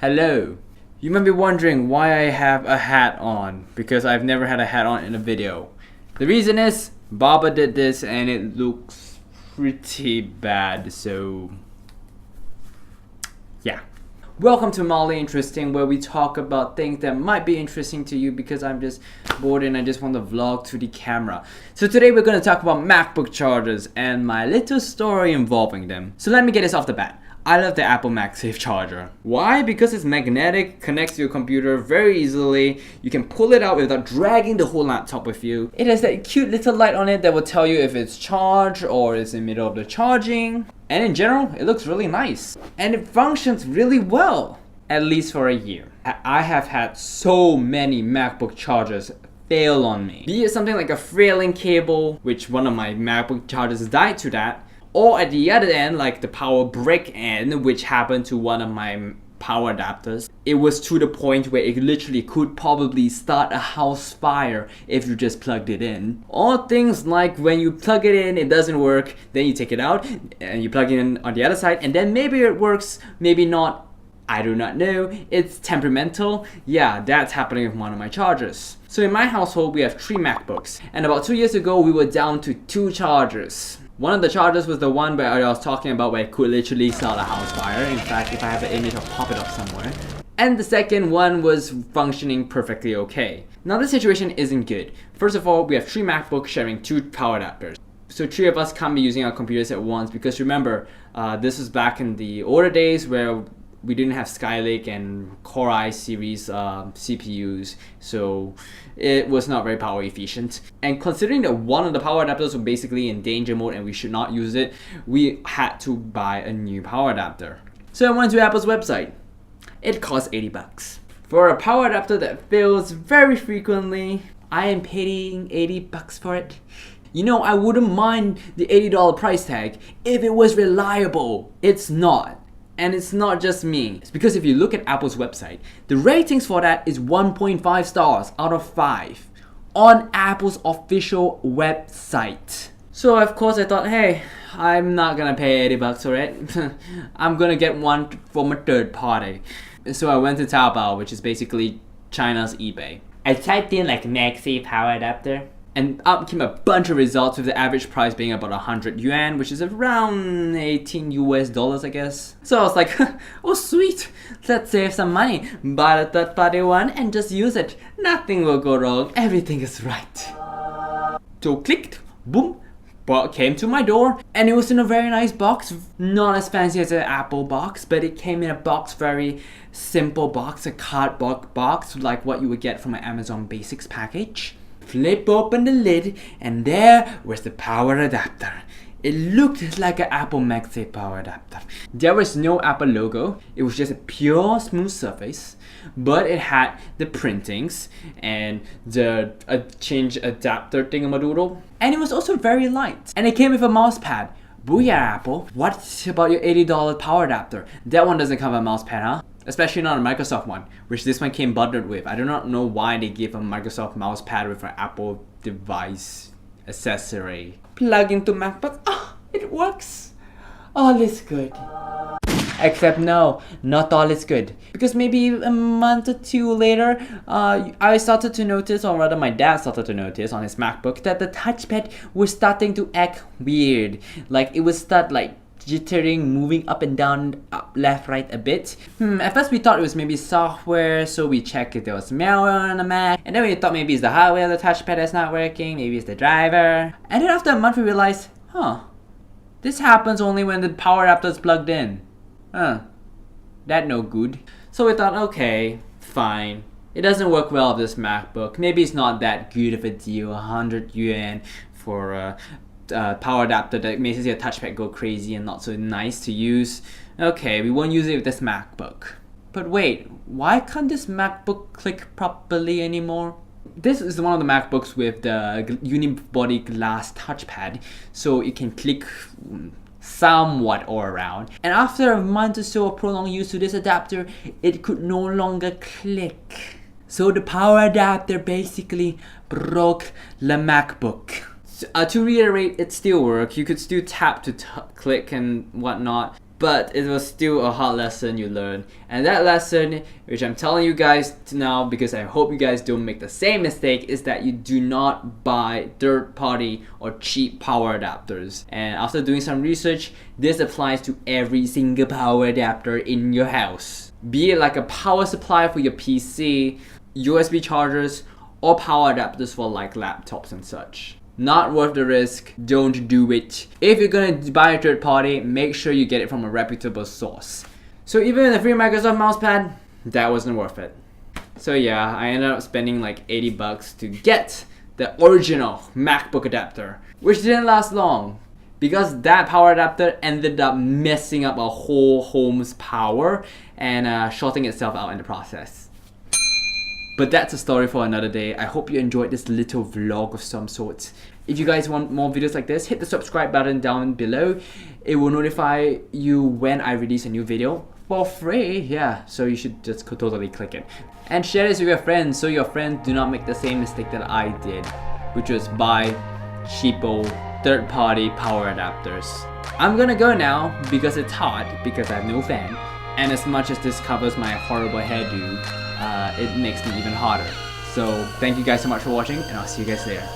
Hello. You might be wondering why I have a hat on, because I've never had a hat on in a video. The reason is, Baba did this and it looks pretty bad, so yeah. Welcome to Mildly Interesting, where we talk about things that might be interesting to you because I'm just bored and I just want to vlog to the camera. So today we're going to talk about MacBook chargers and my little story involving them. So let me get this off the bat. I love the Apple MagSafe charger. Why? Because it's magnetic, connects to your computer very easily. You can pull it out without dragging the whole laptop with you. It has that cute little light on it that will tell you if it's charged or it's in the middle of the charging. And in general, it looks really nice. And it functions really well, at least for a year. I have had so many MacBook chargers fail on me. Be it something like a frailing cable, which one of my MacBook chargers died to that, or at the other end, like the power brick end, which happened to one of my power adapters. It was to the point where it literally could probably start a house fire if you just plugged it in. Or things like when you plug it in, it doesn't work, then you take it out and you plug it in on the other side, and then maybe it works, maybe not. I do not know. It's temperamental. Yeah, that's happening with one of my chargers. So in my household, we have 3 MacBooks, and about 2 years ago, we were down to 2 chargers. One of the chargers was the one where I was talking about where it could literally start a house fire. In fact, if I have an image, I'll pop it up somewhere. And the second one was functioning perfectly okay. Now this situation isn't good. First of all, we have 3 MacBooks sharing 2 power adapters. So 3 of us can't be using our computers at once because remember, this was back in the older days where we didn't have Skylake and Core i series CPUs, so it was not very power efficient. And considering that one of the power adapters was basically in danger mode and we should not use it, we had to buy a new power adapter. So I went to Apple's website. It cost $80. For a power adapter that fails very frequently, I am paying $80 for it. You know, I wouldn't mind the $80 price tag if it was reliable. It's not. And it's not just me. It's because if you look at Apple's website, the ratings for that is 1.5 stars out of 5 on Apple's official website. So of course I thought, hey, I'm not gonna pay $80 for it. I'm gonna get one from a third party. So I went to Taobao, which is basically China's eBay. I typed in like MagSafe power adapter, and up came a bunch of results with the average price being about 100 yuan, which is around 18 US dollars, I guess. So I was like, oh sweet, let's save some money. Buy the third party one and just use it. Nothing will go wrong, everything is right. So clicked, boom, box came to my door, and it was in a very nice box. Not as fancy as an Apple box, but it came in a box, very simple box, a cardboard box, like what you would get from an Amazon Basics package. Flip open the lid, and there was the power adapter. It looked like an Apple MagSafe power adapter. There was no Apple logo. It was just a pure smooth surface, but it had the printings and the change adapter thingamadoodle. And it was also very light. And it came with a mouse pad. Booyah, Apple. What about your $80 power adapter? That one doesn't come with a mouse pad, huh? Especially not a Microsoft one, which this one came bundled with. I do not know why they gave a Microsoft mouse pad with an Apple device accessory. Plug into MacBook. Oh, it works. All is good. Except no, not all is good. Because maybe a month or 2 later, I started to notice, or rather my dad started to notice on his MacBook, that the touchpad was starting to act weird. Like it would start like jittering, moving up and down, up, left, right a bit. At first we thought it was maybe software, so we checked if there was malware on the Mac, and then we thought maybe it's the hardware of the touchpad that's not working, maybe it's the driver. And then after a month we realized, this happens only when the power adapter is plugged in. That no good. So we thought, okay, fine. It doesn't work well with this MacBook. Maybe it's not that good of a deal, 100 yuan for a power adapter that makes your touchpad go crazy and not so nice to use. Okay, we won't use it with this MacBook. But wait, why can't this MacBook click properly anymore? This is one of the MacBooks with the unibody glass touchpad, so it can click somewhat all around. And after a month or so of prolonged use to this adapter, it could no longer click. So the power adapter basically broke the MacBook. To reiterate, it still works. You could still tap to click and whatnot. but it was still a hard lesson you learned. And that lesson, which I'm telling you guys now because I hope you guys don't make the same mistake, is that you do not buy third-party or cheap power adapters. And after doing some research, this applies to every single power adapter in your house. Be it like a power supply for your PC, USB chargers, or power adapters for like laptops and such. Not worth the risk, don't do it. If you're gonna buy a third party, make sure you get it from a reputable source. So even with a free Microsoft mousepad, that wasn't worth it. So yeah, I ended up spending like 80 bucks to get the original MacBook adapter, which didn't last long because that power adapter ended up messing up our whole home's power and shorting itself out in the process. But that's a story for another day. I hope you enjoyed this little vlog of some sort. If you guys want more videos like this, hit the subscribe button down below. It will notify you when I release a new video for free. Yeah, so you should just totally click it. And share this with your friends so your friends do not make the same mistake that I did, which was buy cheapo third-party power adapters. I'm gonna go now because it's hot, because I have no fan. And as much as this covers my horrible hairdo, it makes me even hotter. So thank you guys so much for watching, and I'll see you guys later.